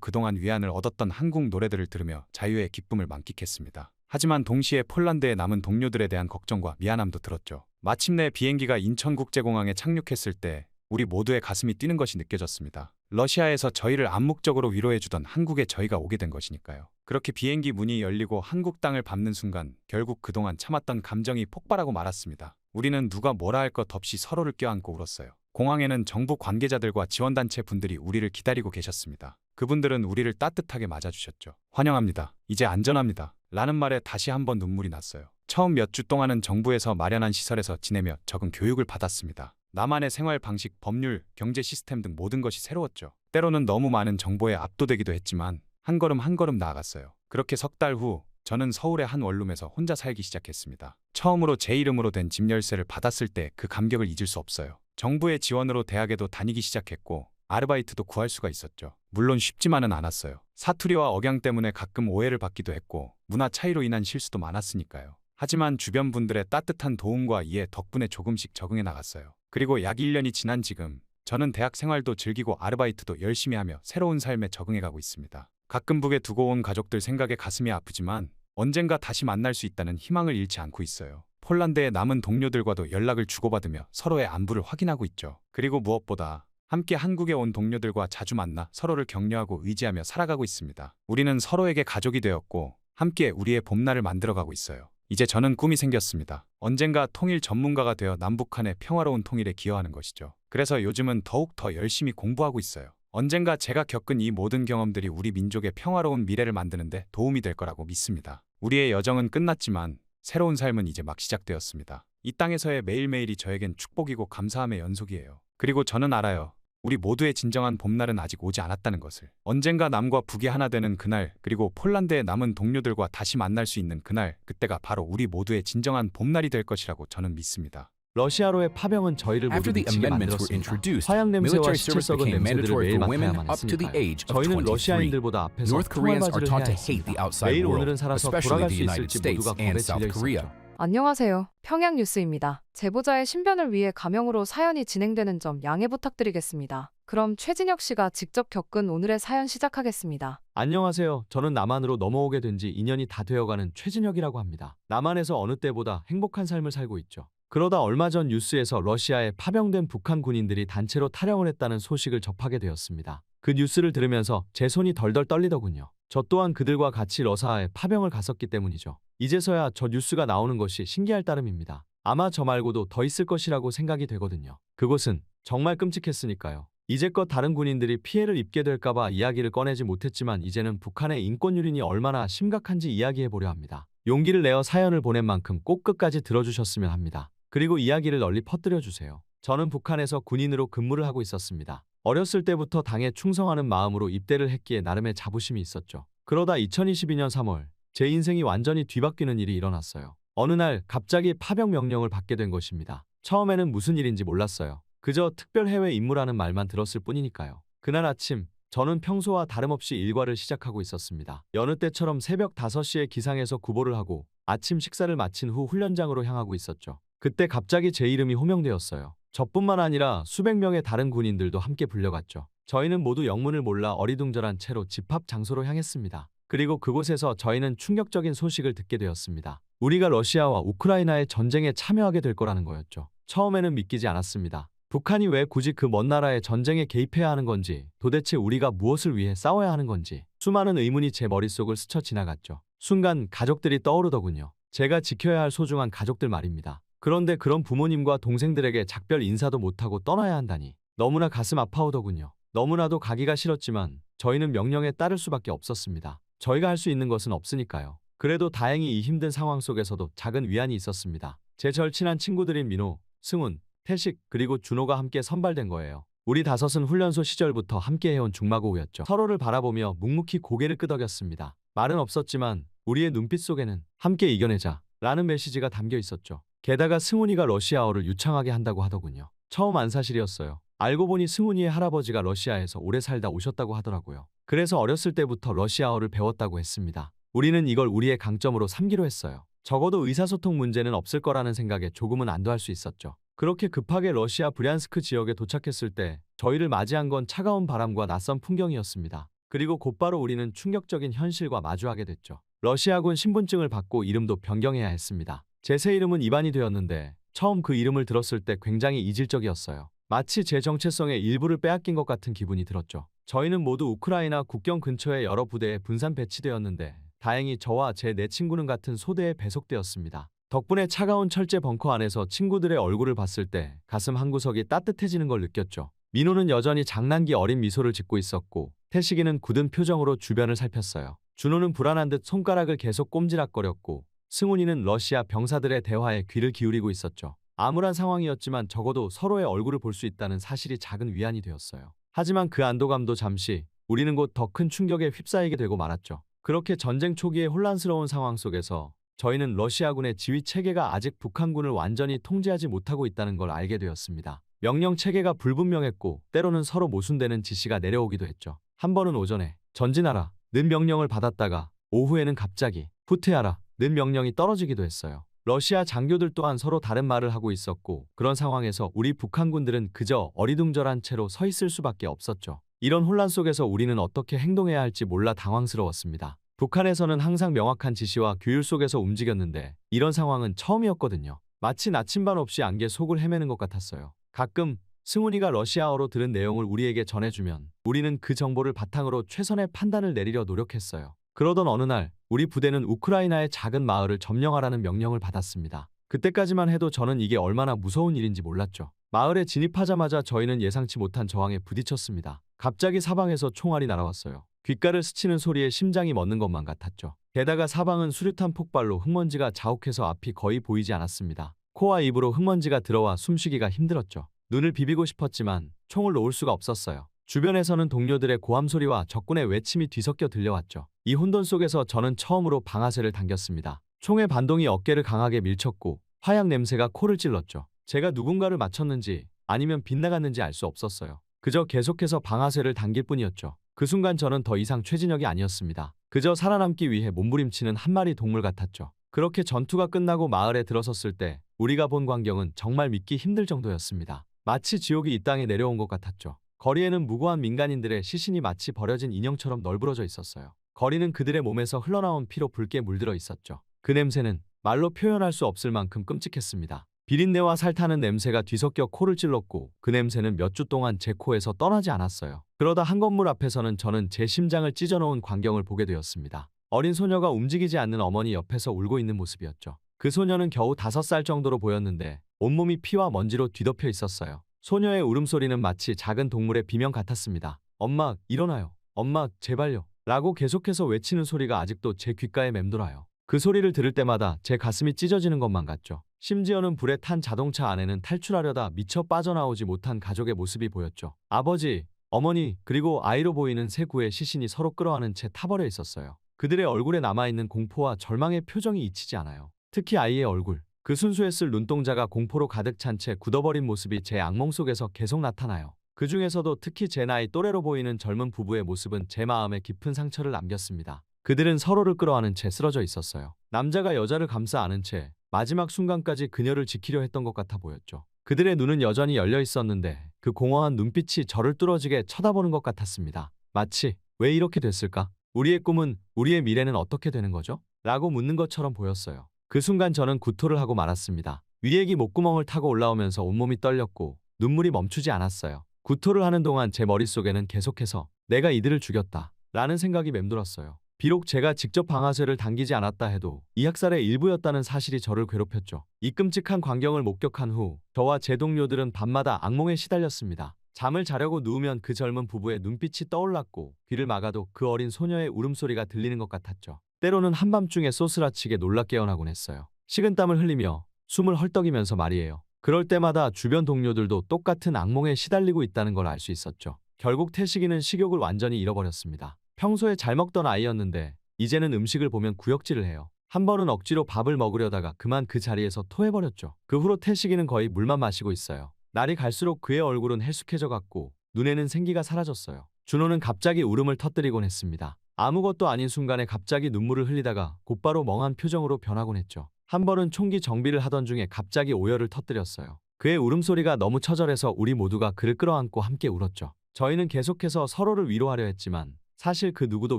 그동안 위안을 얻었던 한국 노래들을 들으며 자유의 기쁨을 만끽했습니다. 하지만 동시에 폴란드에 남은 동료들에 대한 걱정과 미안함도 들었죠. 마침내 비행기가 인천국제공항에 착륙했을 때 우리 모두의 가슴이 뛰는 것이 느껴졌습니다. 러시아에서 저희를 암묵적으로 위로해주던 한국에 저희가 오게 된 것이니까요. 그렇게 비행기 문이 열리고 한국 땅을 밟는 순간 결국 그동안 참았던 감정이 폭발하고 말았습니다. 우리는 누가 뭐라 할 것 없이 서로를 껴안고 울었어요. 공항에는 정부 관계자들과 지원단체 분들이 우리를 기다리고 계셨습니다. 그분들은 우리를 따뜻하게 맞아주셨죠. 환영합니다. 이제 안전합니다. 라는 말에 다시 한번 눈물이 났어요. 처음 몇 주 동안은 정부에서 마련한 시설에서 지내며 적은 교육을 받았습니다. 나만의 생활 방식, 법률, 경제 시스템 등 모든 것이 새로웠죠. 때로는 너무 많은 정보에 압도되기도 했지만 한 걸음 한 걸음 나아갔어요. 그렇게 석 달 후 저는 서울의 한 원룸에서 혼자 살기 시작했습니다. 처음으로 제 이름으로 된 집 열쇠를 받았을 때 그 감격을 잊을 수 없어요. 정부의 지원으로 대학에도 다니기 시작했고 아르바이트도 구할 수가 있었죠. 물론 쉽지만은 않았어요. 사투리와 억양 때문에 가끔 오해를 받기도 했고 문화 차이로 인한 실수도 많았으니까요. 하지만 주변 분들의 따뜻한 도움과 이해 덕분에 조금씩 적응해 나갔어요. 그리고 약 1년이 지난 지금 저는 대학 생활도 즐기고 아르바이트도 열심히 하며 새로운 삶에 적응해 가고 있습니다. 가끔 북에 두고 온 가족들 생각에 가슴이 아프지만 언젠가 다시 만날 수 있다는 희망을 잃지 않고 있어요. 폴란드의 남은 동료들과도 연락을 주고받으며 서로의 안부를 확인하고 있죠. 그리고 무엇보다 함께 한국에 온 동료들과 자주 만나 서로를 격려하고 의지하며 살아가고 있습니다. 우리는 서로에게 가족이 되었고 함께 우리의 봄날을 만들어가고 있어요. 이제 저는 꿈이 생겼습니다. 언젠가 통일 전문가가 되어 남북한의 평화로운 통일에 기여하는 것이죠. 그래서 요즘은 더욱 더 열심히 공부하고 있어요. 언젠가 제가 겪은 이 모든 경험들이 우리 민족의 평화로운 미래를 만드는데 도움이 될 거라고 믿습니다. 우리의 여정은 끝났지만 새로운 삶은 이제 막 시작되었습니다. 이 땅에서의 매일매일이 저에겐 축복이고 감사함의 연속이에요. 그리고 저는 알아요. 우리 모두의 진정한 봄날은 아직 오지 않았다는 것을. 언젠가 남과 북이 하나 되는 그날, 그리고 폴란드의 남은 동료들과 다시 만날 수 있는 그날, 그때가 바로 우리 모두의 진정한 봄날이 될 것이라고 저는 믿습니다. 러시아로의 파병은 저희를 모두 After the 미치게 amendments were 만들었습니다. introduced, 화약 냄새와 military 시체 service 썩은 became 냄새들을 mandatory 매일 for women 맡아야만 up to the 했으니까요. age of 저희는 23. 러시아인들보다 앞에서 North Koreans are 청알바지를 taught 해야 to hate the 했습니다. outside 매일 world, 오늘은 살아서 especially 돌아갈 the 수 United 있을지 States 모두가 and 겁에 South 질려 Korea. 있었죠. 안녕하세요. 평양뉴스입니다. 제보자의 신변을 위해 가명으로 사연이 진행되는 점 양해 부탁드리겠습니다. 그럼 최진혁 씨가 직접 겪은 오늘의 사연 시작하겠습니다. 안녕하세요. 저는 남한으로 넘어오게 된 지 2년이 다 되어가는 최진혁이라고 합니다. 남한에서 어느 때보다 행복한 삶을 살고 있죠. 그러다 얼마 전 뉴스에서 러시아에 파병된 북한 군인들이 단체로 탈영을 했다는 소식을 접하게 되었습니다. 그 뉴스를 들으면서 제 손이 덜덜 떨리더군요. 저 또한 그들과 같이 러사아에 파병을 갔었기 때문이죠. 이제서야 저 뉴스가 나오는 것이 신기할 따름입니다. 아마 저 말고도 더 있을 것이라고 생각이 되거든요. 그곳은 정말 끔찍했으니까요. 이제껏 다른 군인들이 피해를 입게 될까봐 이야기를 꺼내지 못했지만 이제는 북한의 인권 유린이 얼마나 심각한지 이야기해보려 합니다. 용기를 내어 사연을 보낸 만큼 꼭 끝까지 들어주셨으면 합니다. 그리고 이야기를 널리 퍼뜨려주세요. 저는 북한에서 군인으로 근무를 하고 있었습니다. 어렸을 때부터 당에 충성하는 마음으로 입대를 했기에 나름의 자부심이 있었죠. 그러다 2022년 3월 제 인생이 완전히 뒤바뀌는 일이 일어났어요. 어느 날 갑자기 파병 명령을 받게 된 것입니다. 처음에는 무슨 일인지 몰랐어요. 그저 특별 해외 임무라는 말만 들었을 뿐이니까요. 그날 아침 저는 평소와 다름없이 일과를 시작하고 있었습니다. 여느 때처럼 새벽 5시에 기상해서 구보를 하고 아침 식사를 마친 후 훈련장으로 향하고 있었죠. 그때 갑자기 제 이름이 호명되었어요. 저뿐만 아니라 수백 명의 다른 군인들도 함께 불려갔죠. 저희는 모두 영문을 몰라 어리둥절한 채로 집합 장소로 향했습니다. 그리고 그곳에서 저희는 충격적인 소식을 듣게 되었습니다. 우리가 러시아와 우크라이나의 전쟁에 참여하게 될 거라는 거였죠. 처음에는 믿기지 않았습니다. 북한이 왜 굳이 그 먼 나라의 전쟁에 개입해야 하는 건지, 도대체 우리가 무엇을 위해 싸워야 하는 건지 수많은 의문이 제 머릿속을 스쳐 지나갔죠. 순간 가족들이 떠오르더군요. 제가 지켜야 할 소중한 가족들 말입니다. 그런데 그런 부모님과 동생들에게 작별 인사도 못하고 떠나야 한다니 너무나 가슴 아파오더군요. 너무나도 가기가 싫었지만 저희는 명령에 따를 수밖에 없었습니다. 저희가 할 수 있는 것은 없으니까요. 그래도 다행히 이 힘든 상황 속에서도 작은 위안이 있었습니다. 제 절친한 친구들인 민호, 승훈, 태식 그리고 준호가 함께 선발된 거예요. 우리 다섯은 훈련소 시절부터 함께 해온 중마고우였죠. 서로를 바라보며 묵묵히 고개를 끄덕였습니다. 말은 없었지만 우리의 눈빛 속에는 함께 이겨내자 라는 메시지가 담겨 있었죠. 게다가 승훈이가 러시아어를 유창하게 한다고 하더군요. 처음 안 사실이었어요. 알고 보니 승훈이의 할아버지가 러시아에서 오래 살다 오셨다고 하더라고요. 그래서 어렸을 때부터 러시아어를 배웠다고 했습니다. 우리는 이걸 우리의 강점으로 삼기로 했어요. 적어도 의사소통 문제는 없을 거라는 생각에 조금은 안도할 수 있었죠. 그렇게 급하게 러시아 브리안스크 지역에 도착했을 때 저희를 맞이한 건 차가운 바람과 낯선 풍경이었습니다. 그리고 곧바로 우리는 충격적인 현실과 마주하게 됐죠. 러시아군 신분증을 받고 이름도 변경해야 했습니다. 제 새 이름은 이반이 되었는데 처음 그 이름을 들었을 때 굉장히 이질적이었어요. 마치 제 정체성의 일부를 빼앗긴 것 같은 기분이 들었죠. 저희는 모두 우크라이나 국경 근처의 여러 부대에 분산 배치되었는데 다행히 저와 제 네 친구는 같은 소대에 배속되었습니다. 덕분에 차가운 철제 벙커 안에서 친구들의 얼굴을 봤을 때 가슴 한구석이 따뜻해지는 걸 느꼈죠. 민호는 여전히 장난기 어린 미소를 짓고 있었고 태식이는 굳은 표정으로 주변을 살폈어요. 준호는 불안한 듯 손가락을 계속 꼼지락거렸고 승훈이는 러시아 병사들의 대화에 귀를 기울이고 있었죠. 암울한 상황이었지만 적어도 서로의 얼굴을 볼 수 있다는 사실이 작은 위안이 되었어요. 하지만 그 안도감도 잠시 우리는 곧 더 큰 충격에 휩싸이게 되고 말았죠. 그렇게 전쟁 초기의 혼란스러운 상황 속에서 저희는 러시아군의 지휘 체계가 아직 북한군을 완전히 통제하지 못하고 있다는 걸 알게 되었습니다. 명령 체계가 불분명했고 때로는 서로 모순되는 지시가 내려오기도 했죠. 한 번은 오전에 전진하라 는 명령을 받았다가 오후에는 갑자기 후퇴하라 는 명령이 떨어지기도 했어요. 러시아 장교들 또한 서로 다른 말을 하고 있었고 그런 상황에서 우리 북한군들은 그저 어리둥절한 채로 서 있을 수밖에 없었죠. 이런 혼란 속에서 우리는 어떻게 행동해야 할지 몰라 당황스러웠습니다. 북한에서는 항상 명확한 지시와 규율 속에서 움직였는데 이런 상황은 처음이었거든요. 마치 나침반 없이 안개 속을 헤매는 것 같았어요. 가끔 승훈이가 러시아어로 들은 내용을 우리에게 전해주면 우리는 그 정보를 바탕으로 최선의 판단을 내리려 노력했어요. 그러던 어느 날 우리 부대는 우크라이나의 작은 마을을 점령하라는 명령을 받았습니다. 그때까지만 해도 저는 이게 얼마나 무서운 일인지 몰랐죠. 마을에 진입하자마자 저희는 예상치 못한 저항에 부딪혔습니다. 갑자기 사방에서 총알이 날아왔어요. 귓가를 스치는 소리에 심장이 멎는 것만 같았죠. 게다가 사방은 수류탄 폭발로 흙먼지가 자욱해서 앞이 거의 보이지 않았습니다. 코와 입으로 흙먼지가 들어와 숨쉬기가 힘들었죠. 눈을 비비고 싶었지만 총을 놓을 수가 없었어요. 주변에서는 동료들의 고함 소리와 적군의 외침이 뒤섞여 들려왔죠. 이 혼돈 속에서 저는 처음으로 방아쇠를 당겼습니다. 총의 반동이 어깨를 강하게 밀쳤고 화약 냄새가 코를 찔렀죠. 제가 누군가를 맞췄는지 아니면 빗나갔는지 알 수 없었어요. 그저 계속해서 방아쇠를 당길 뿐이었죠. 그 순간 저는 더 이상 최진혁이 아니었습니다. 그저 살아남기 위해 몸부림치는 한 마리 동물 같았죠. 그렇게 전투가 끝나고 마을에 들어섰을 때 우리가 본 광경은 정말 믿기 힘들 정도였습니다. 마치 지옥이 이 땅에 내려온 것 같았죠. 거리에는 무고한 민간인들의 시신이 마치 버려진 인형처럼 널브러져 있었어요. 거리는 그들의 몸에서 흘러나온 피로 붉게 물들어 있었죠. 그 냄새는 말로 표현할 수 없을 만큼 끔찍했습니다. 비린내와 살타는 냄새가 뒤섞여 코를 찔렀고 그 냄새는 몇 주 동안 제 코에서 떠나지 않았어요. 그러다 한 건물 앞에서는 저는 제 심장을 찢어놓은 광경을 보게 되었습니다. 어린 소녀가 움직이지 않는 어머니 옆에서 울고 있는 모습이었죠. 그 소녀는 겨우 5살 정도로 보였는데 온몸이 피와 먼지로 뒤덮여 있었어요. 소녀의 울음소리는 마치 작은 동물의 비명 같았습니다. 엄마, 일어나요. 엄마, 제발요. 라고 계속해서 외치는 소리가 아직도 제 귓가에 맴돌아요. 그 소리를 들을 때마다 제 가슴이 찢어지는 것만 같죠. 심지어는 불에 탄 자동차 안에는 탈출하려다 미처 빠져나오지 못한 가족의 모습이 보였죠. 아버지, 어머니, 그리고 아이로 보이는 세 구의 시신이 서로 끌어안은 채 타버려 있었어요. 그들의 얼굴에 남아있는 공포와 절망의 표정이 잊히지 않아요. 특히 아이의 얼굴. 그 순수했을 눈동자가 공포로 가득 찬 채 굳어버린 모습이 제 악몽 속에서 계속 나타나요. 그 중에서도 특히 제 나이 또래로 보이는 젊은 부부의 모습은 제 마음에 깊은 상처를 남겼습니다. 그들은 서로를 끌어안은 채 쓰러져 있었어요. 남자가 여자를 감싸 안은 채 마지막 순간까지 그녀를 지키려 했던 것 같아 보였죠. 그들의 눈은 여전히 열려 있었는데 그 공허한 눈빛이 저를 뚫어지게 쳐다보는 것 같았습니다. 마치 왜 이렇게 됐을까? 우리의 꿈은, 우리의 미래는 어떻게 되는 거죠? 라고 묻는 것처럼 보였어요. 그 순간 저는 구토를 하고 말았습니다. 위액이 목구멍을 타고 올라오면서 온몸이 떨렸고 눈물이 멈추지 않았어요. 구토를 하는 동안 제 머릿속에는 계속해서 내가 이들을 죽였다 라는 생각이 맴돌았어요. 비록 제가 직접 방아쇠를 당기지 않았다 해도 이 학살의 일부였다는 사실이 저를 괴롭혔죠. 이 끔찍한 광경을 목격한 후 저와 제 동료들은 밤마다 악몽에 시달렸습니다. 잠을 자려고 누우면 그 젊은 부부의 눈빛이 떠올랐고 귀를 막아도 그 어린 소녀의 울음소리가 들리는 것 같았죠. 때로는 한밤중에 소스라치게 놀라 깨어나곤 했어요. 식은땀을 흘리며 숨을 헐떡이면서 말이에요. 그럴 때마다 주변 동료들도 똑같은 악몽에 시달리고 있다는 걸 알 수 있었죠. 결국 태식이는 식욕을 완전히 잃어버렸습니다. 평소에 잘 먹던 아이였는데 이제는 음식을 보면 구역질을 해요. 한 번은 억지로 밥을 먹으려다가 그만 그 자리에서 토해버렸죠. 그 후로 태식이는 거의 물만 마시고 있어요. 날이 갈수록 그의 얼굴은 헬쑥해져 갔고 눈에는 생기가 사라졌어요. 준호는 갑자기 울음을 터뜨리곤 했습니다. 아무것도 아닌 순간에 갑자기 눈물을 흘리다가 곧바로 멍한 표정으로 변하곤 했죠. 한 번은 총기 정비를 하던 중에 갑자기 오열을 터뜨렸어요. 그의 울음소리가 너무 처절해서 우리 모두가 그를 끌어안고 함께 울었죠. 저희는 계속해서 서로를 위로하려 했지만 사실 그 누구도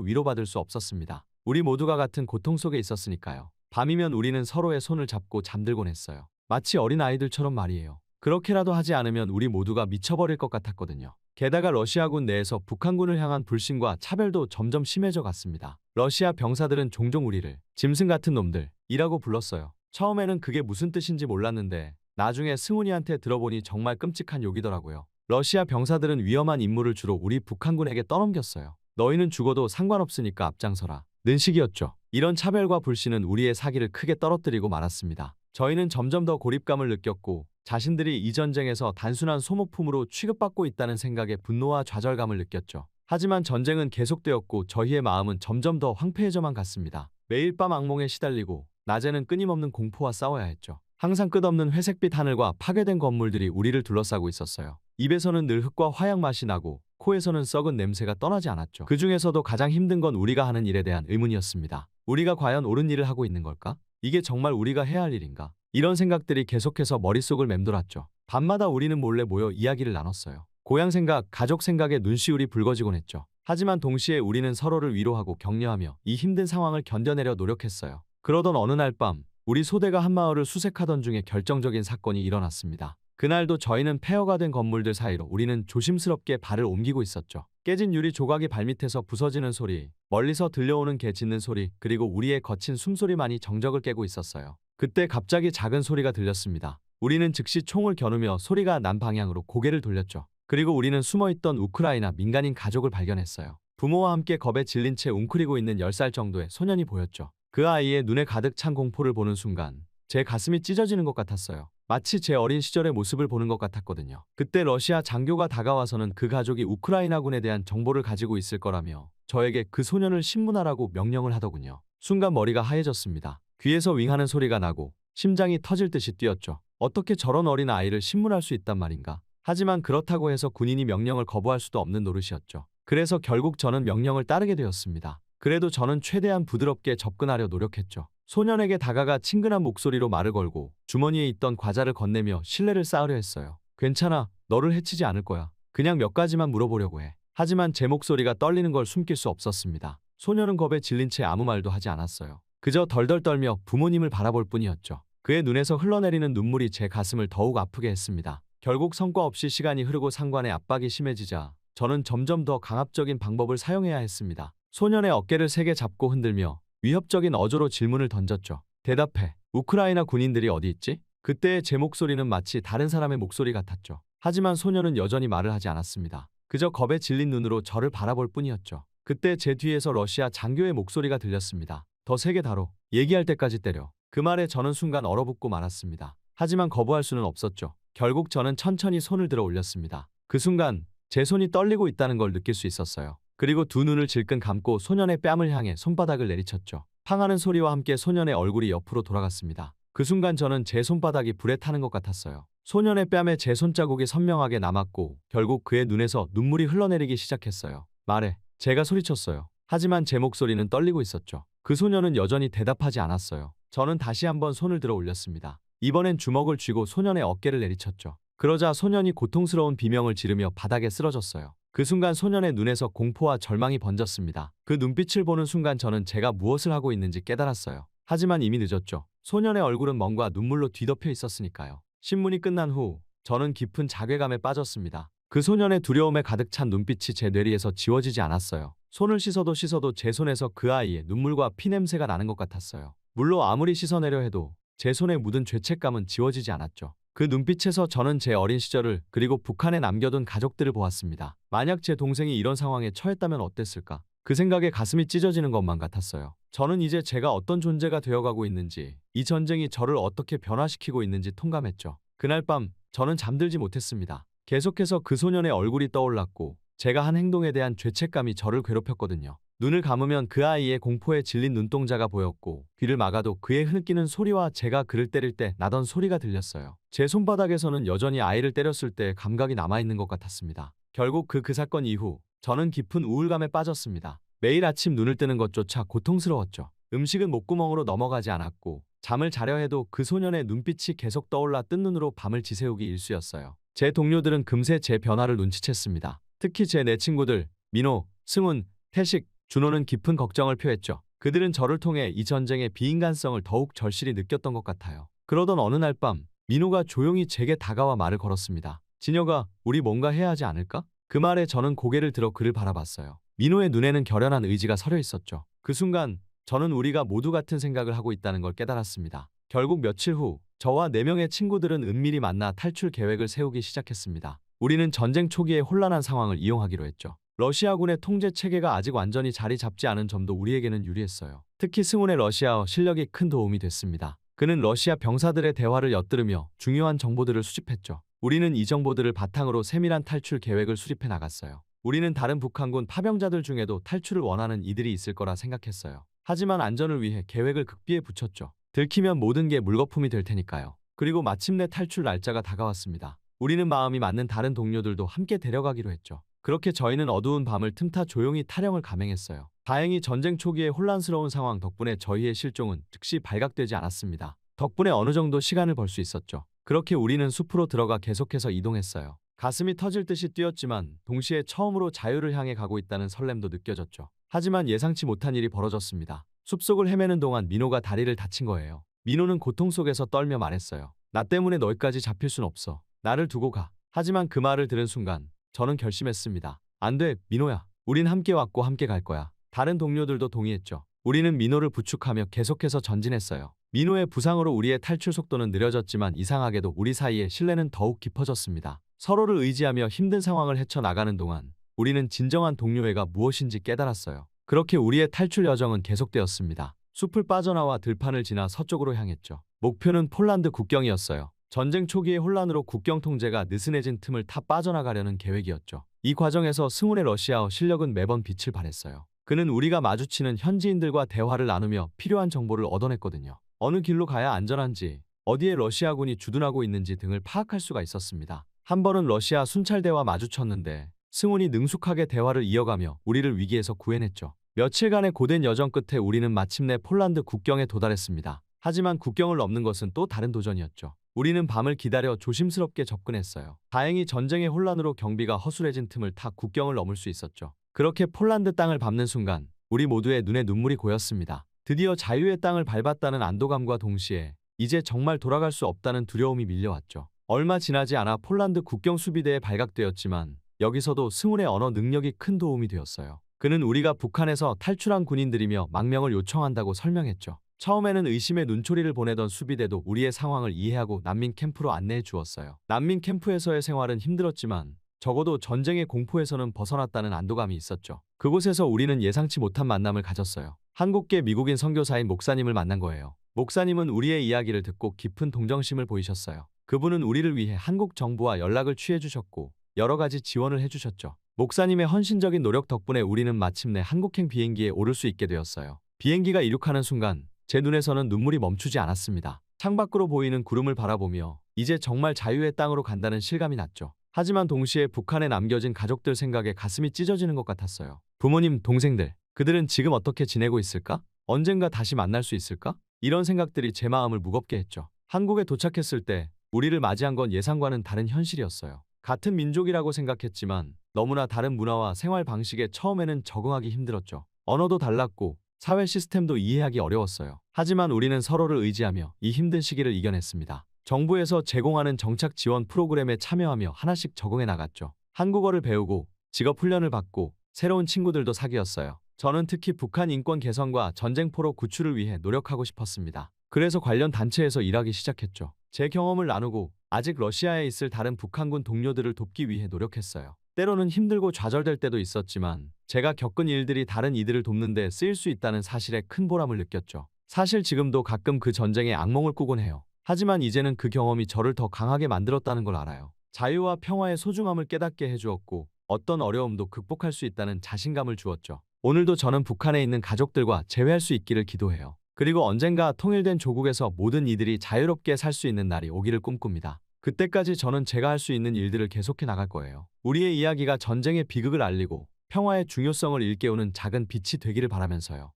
위로받을 수 없었습니다. 우리 모두가 같은 고통 속에 있었으니까요. 밤이면 우리는 서로의 손을 잡고 잠들곤 했어요. 마치 어린 아이들처럼 말이에요. 그렇게라도 하지 않으면 우리 모두가 미쳐버릴 것 같았거든요. 게다가 러시아군 내에서 북한군을 향한 불신과 차별도 점점 심해져 갔습니다. 러시아 병사들은 종종 우리를 짐승 같은 놈들이라고 불렀어요. 처음에는 그게 무슨 뜻인지 몰랐는데 나중에 승훈이한테 들어보니 정말 끔찍한 욕이더라고요. 러시아 병사들은 위험한 임무를 주로 우리 북한군에게 떠넘겼어요. 너희는 죽어도 상관없으니까 앞장서라. 는 식이었죠. 이런 차별과 불신은 우리의 사기를 크게 떨어뜨리고 말았습니다. 저희는 점점 더 고립감을 느꼈고 자신들이 이 전쟁에서 단순한 소모품으로 취급받고 있다는 생각에 분노와 좌절감을 느꼈죠. 하지만 전쟁은 계속되었고 저희의 마음은 점점 더 황폐해져만 갔습니다. 매일 밤 악몽에 시달리고 낮에는 끊임없는 공포와 싸워야 했죠. 항상 끝없는 회색빛 하늘과 파괴된 건물들이 우리를 둘러싸고 있었어요. 입에서는 늘 흙과 화약 맛이 나고 코에서는 썩은 냄새가 떠나지 않았죠. 그 중에서도 가장 힘든 건 우리가 하는 일에 대한 의문이었습니다. 우리가 과연 옳은 일을 하고 있는 걸까? 이게 정말 우리가 해야 할 일인가? 이런 생각들이 계속해서 머릿속을 맴돌았죠. 밤마다 우리는 몰래 모여 이야기를 나눴어요. 고향 생각, 가족 생각에 눈시울이 붉어지곤 했죠. 하지만 동시에 우리는 서로를 위로하고 격려하며 이 힘든 상황을 견뎌내려 노력했어요. 그러던 어느 날 밤, 우리 소대가 한 마을을 수색하던 중에 결정적인 사건이 일어났습니다. 그날도 저희는 폐허가 된 건물들 사이로 우리는 조심스럽게 발을 옮기고 있었죠. 깨진 유리 조각이 발밑에서 부서지는 소리, 멀리서 들려오는 개 짖는 소리, 그리고 우리의 거친 숨소리만이 정적을 깨고 있었어요. 그때 갑자기 작은 소리가 들렸습니다. 우리는 즉시 총을 겨누며 소리가 난 방향으로 고개를 돌렸죠. 그리고 우리는 숨어있던 우크라이나 민간인 가족을 발견했어요. 부모와 함께 겁에 질린 채 웅크리고 있는 10살 정도의 소년이 보였죠. 그 아이의 눈에 가득 찬 공포를 보는 순간 제 가슴이 찢어지는 것 같았어요. 마치 제 어린 시절의 모습을 보는 것 같았거든요. 그때 러시아 장교가 다가와서는 그 가족이 우크라이나군에 대한 정보를 가지고 있을 거라며 저에게 그 소년을 신문하라고 명령을 하더군요. 순간 머리가 하얘졌습니다. 귀에서 윙하는 소리가 나고 심장이 터질 듯이 뛰었죠. 어떻게 저런 어린 아이를 신문할 수 있단 말인가? 하지만 그렇다고 해서 군인이 명령을 거부할 수도 없는 노릇이었죠. 그래서 결국 저는 명령을 따르게 되었습니다. 그래도 저는 최대한 부드럽게 접근하려 노력했죠. 소년에게 다가가 친근한 목소리로 말을 걸고 주머니에 있던 과자를 건네며 신뢰를 쌓으려 했어요. 괜찮아, 너를 해치지 않을 거야. 그냥 몇 가지만 물어보려고 해. 하지만 제 목소리가 떨리는 걸 숨길 수 없었습니다. 소년은 겁에 질린 채 아무 말도 하지 않았어요. 그저 덜덜 떨며 부모님을 바라볼 뿐이었죠. 그의 눈에서 흘러내리는 눈물이 제 가슴을 더욱 아프게 했습니다. 결국 성과 없이 시간이 흐르고 상관의 압박이 심해지자 저는 점점 더 강압적인 방법을 사용해야 했습니다. 소년의 어깨를 세게 잡고 흔들며 위협적인 어조로 질문을 던졌죠. 대답해. 우크라이나 군인들이 어디 있지? 그때의 제 목소리는 마치 다른 사람의 목소리 같았죠. 하지만 소년은 여전히 말을 하지 않았습니다. 그저 겁에 질린 눈으로 저를 바라볼 뿐이었죠. 그때 제 뒤에서 러시아 장교의 목소리가 들렸습니다. 더 세게 다뤄. 얘기할 때까지 때려. 그 말에 저는 순간 얼어붙고 말았습니다. 하지만 거부할 수는 없었죠. 결국 저는 천천히 손을 들어 올렸습니다. 그 순간 제 손이 떨리고 있다는 걸 느낄 수 있었어요. 그리고 두 눈을 질끈 감고 소년의 뺨을 향해 손바닥을 내리쳤죠. 팡하는 소리와 함께 소년의 얼굴이 옆으로 돌아갔습니다. 그 순간 저는 제 손바닥이 불에 타는 것 같았어요. 소년의 뺨에 제 손자국이 선명하게 남았고 결국 그의 눈에서 눈물이 흘러내리기 시작했어요. 말해. 제가 소리쳤어요. 하지만 제 목소리는 떨리고 있었죠. 그 소년은 여전히 대답하지 않았어요. 저는 다시 한번 손을 들어 올렸습니다. 이번엔 주먹을 쥐고 소년의 어깨를 내리쳤죠. 그러자 소년이 고통스러운 비명을 지르며 바닥에 쓰러졌어요. 그 순간 소년의 눈에서 공포와 절망이 번졌습니다. 그 눈빛을 보는 순간 저는 제가 무엇을 하고 있는지 깨달았어요. 하지만 이미 늦었죠. 소년의 얼굴은 멍과 눈물로 뒤덮여 있었으니까요. 신문이 끝난 후 저는 깊은 자괴감에 빠졌습니다. 그 소년의 두려움에 가득 찬 눈빛이 제 뇌리에서 지워지지 않았어요. 손을 씻어도 씻어도 제 손에서 그 아이의 눈물과 피 냄새가 나는 것 같았어요. 물로 아무리 씻어내려 해도 제 손에 묻은 죄책감은 지워지지 않았죠. 그 눈빛에서 저는 제 어린 시절을 그리고 북한에 남겨둔 가족들을 보았습니다. 만약 제 동생이 이런 상황에 처했다면 어땠을까? 그 생각에 가슴이 찢어지는 것만 같았어요. 저는 이제 제가 어떤 존재가 되어가고 있는지, 이 전쟁이 저를 어떻게 변화시키고 있는지 통감했죠. 그날 밤 저는 잠들지 못했습니다. 계속해서 그 소년의 얼굴이 떠올랐고 제가 한 행동에 대한 죄책감이 저를 괴롭혔거든요. 눈을 감으면 그 아이의 공포에 질린 눈동자가 보였고 귀를 막아도 그의 흐느끼는 소리와 제가 그를 때릴 때 나던 소리가 들렸어요. 제 손바닥에서는 여전히 아이를 때렸을 때 감각이 남아있는 것 같았습니다. 결국 그 사건 이후 저는 깊은 우울감에 빠졌습니다. 매일 아침 눈을 뜨는 것조차 고통스러웠죠. 음식은 목구멍으로 넘어가지 않았고 잠을 자려 해도 그 소년의 눈빛이 계속 떠올라 뜬 눈으로 밤을 지새우기 일쑤였어요. 제 동료들은 금세 제 변화를 눈치챘습니다. 특히 제 네 친구들 민호, 승훈, 태식, 준호는 깊은 걱정을 표했죠. 그들은 저를 통해 이 전쟁의 비인간성을 더욱 절실히 느꼈던 것 같아요. 그러던 어느 날 밤 민호가 조용히 제게 다가와 말을 걸었습니다. 진혁아, 우리 뭔가 해야 하지 않을까? 그 말에 저는 고개를 들어 그를 바라봤어요. 민호의 눈에는 결연한 의지가 서려 있었죠. 그 순간 저는 우리가 모두 같은 생각을 하고 있다는 걸 깨달았습니다. 결국 며칠 후 저와 4명의 친구들은 은밀히 만나 탈출 계획을 세우기 시작했습니다. 우리는 전쟁 초기의 혼란한 상황을 이용하기로 했죠. 러시아군의 통제 체계가 아직 완전히 자리 잡지 않은 점도 우리에게는 유리했어요. 특히 승훈의 러시아어 실력이 큰 도움이 됐습니다. 그는 러시아 병사들의 대화를 엿들으며 중요한 정보들을 수집했죠. 우리는 이 정보들을 바탕으로 세밀한 탈출 계획을 수립해 나갔어요. 우리는 다른 북한군 파병자들 중에도 탈출을 원하는 이들이 있을 거라 생각했어요. 하지만 안전을 위해 계획을 극비에 붙였죠. 들키면 모든 게 물거품이 될 테니까요. 그리고 마침내 탈출 날짜가 다가왔습니다. 우리는 마음이 맞는 다른 동료들도 함께 데려가기로 했죠. 그렇게 저희는 어두운 밤을 틈타 조용히 탈영을 감행했어요. 다행히 전쟁 초기의 혼란스러운 상황 덕분에 저희의 실종은 즉시 발각되지 않았습니다. 덕분에 어느 정도 시간을 벌 수 있었죠. 그렇게 우리는 숲으로 들어가 계속해서 이동했어요. 가슴이 터질 듯이 뛰었지만 동시에 처음으로 자유를 향해 가고 있다는 설렘도 느껴졌죠. 하지만 예상치 못한 일이 벌어졌습니다. 숲속을 헤매는 동안 민호가 다리를 다친 거예요. 민호는 고통 속에서 떨며 말했어요. 나 때문에 너희까지 잡힐 순 없어. 나를 두고 가. 하지만 그 말을 들은 순간 저는 결심했습니다. 안 돼, 민호야. 우린 함께 왔고 함께 갈 거야. 다른 동료들도 동의했죠. 우리는 민호를 부축하며 계속해서 전진했어요. 민호의 부상으로 우리의 탈출 속도는 느려졌지만 이상하게도 우리 사이의 신뢰는 더욱 깊어졌습니다. 서로를 의지하며 힘든 상황을 헤쳐나가는 동안 우리는 진정한 동료애가 무엇인지 깨달았어요. 그렇게 우리의 탈출 여정은 계속되었습니다. 숲을 빠져나와 들판을 지나 서쪽으로 향했죠. 목표는 폴란드 국경이었어요. 전쟁 초기의 혼란으로 국경 통제가 느슨해진 틈을 타 빠져나가려는 계획이었죠. 이 과정에서 승훈의 러시아어 실력은 매번 빛을 발했어요. 그는 우리가 마주치는 현지인들과 대화를 나누며 필요한 정보를 얻어냈거든요. 어느 길로 가야 안전한지, 어디에 러시아군이 주둔하고 있는지 등을 파악할 수가 있었습니다. 한 번은 러시아 순찰대와 마주쳤는데 승훈이 능숙하게 대화를 이어가며 우리를 위기에서 구해냈죠. 며칠간의 고된 여정 끝에 우리는 마침내 폴란드 국경에 도달했습니다. 하지만 국경을 넘는 것은 또 다른 도전이었죠. 우리는 밤을 기다려 조심스럽게 접근했어요. 다행히 전쟁의 혼란으로 경비가 허술해진 틈을 타 국경을 넘을 수 있었죠. 그렇게 폴란드 땅을 밟는 순간 우리 모두의 눈에 눈물이 고였습니다. 드디어 자유의 땅을 밟았다는 안도감과 동시에 이제 정말 돌아갈 수 없다는 두려움이 밀려왔죠. 얼마 지나지 않아 폴란드 국경 수비대에 발각되었지만 여기서도 승훈의 언어 능력이 큰 도움이 되었어요. 그는 우리가 북한에서 탈출한 군인들이며 망명을 요청한다고 설명했죠. 처음에는 의심의 눈초리를 보내던 수비대도 우리의 상황을 이해하고 난민 캠프로 안내해 주었어요. 난민 캠프에서의 생활은 힘들었지만 적어도 전쟁의 공포에서는 벗어났다는 안도감이 있었죠. 그곳에서 우리는 예상치 못한 만남을 가졌어요. 한국계 미국인 선교사인 목사님을 만난 거예요. 목사님은 우리의 이야기를 듣고 깊은 동정심을 보이셨어요. 그분은 우리를 위해 한국 정부와 연락을 취해 주셨고 여러 가지 지원을 해주셨죠. 목사님의 헌신적인 노력 덕분에 우리는 마침내 한국행 비행기에 오를 수 있게 되었어요. 비행기가 이륙하는 순간 제 눈에서는 눈물이 멈추지 않았습니다. 창밖으로 보이는 구름을 바라보며 이제 정말 자유의 땅으로 간다는 실감이 났죠. 하지만 동시에 북한에 남겨진 가족들 생각에 가슴이 찢어지는 것 같았어요. 부모님, 동생들, 그들은 지금 어떻게 지내고 있을까? 언젠가 다시 만날 수 있을까? 이런 생각들이 제 마음을 무겁게 했죠. 한국에 도착했을 때 우리를 맞이한 건 예상과는 다른 현실이었어요. 같은 민족이라고 생각했지만 너무나 다른 문화와 생활 방식에 처음에는 적응하기 힘들었죠. 언어도 달랐고 사회 시스템도 이해하기 어려웠어요. 하지만 우리는 서로를 의지하며 이 힘든 시기를 이겨냈습니다. 정부에서 제공하는 정착 지원 프로그램에 참여하며 하나씩 적응해 나갔죠. 한국어를 배우고 직업 훈련을 받고 새로운 친구들도 사귀었어요. 저는 특히 북한 인권 개선과 전쟁 포로 구출을 위해 노력하고 싶었습니다. 그래서 관련 단체에서 일하기 시작했죠. 제 경험을 나누고 아직 러시아에 있을 다른 북한군 동료들을 돕기 위해 노력했어요. 때로는 힘들고 좌절될 때도 있었지만 제가 겪은 일들이 다른 이들을 돕는 데 쓰일 수 있다는 사실에 큰 보람을 느꼈죠. 사실 지금도 가끔 그 전쟁의 악몽을 꾸곤 해요. 하지만 이제는 그 경험이 저를 더 강하게 만들었다는 걸 알아요. 자유와 평화의 소중함을 깨닫게 해주었고 어떤 어려움도 극복할 수 있다는 자신감을 주었죠. 오늘도 저는 북한에 있는 가족들과 재회할 수 있기를 기도해요. 그리고 언젠가 통일된 조국에서 모든 이들이 자유롭게 살 수 있는 날이 오기를 꿈꿉니다. 그때까지 저는 제가 할 수 있는 일들을 계속해 나갈 거예요. 우리의 이야기가 전쟁의 비극을 알리고 평화의 중요성을 일깨우는 작은 빛이 되기를 바라면서요.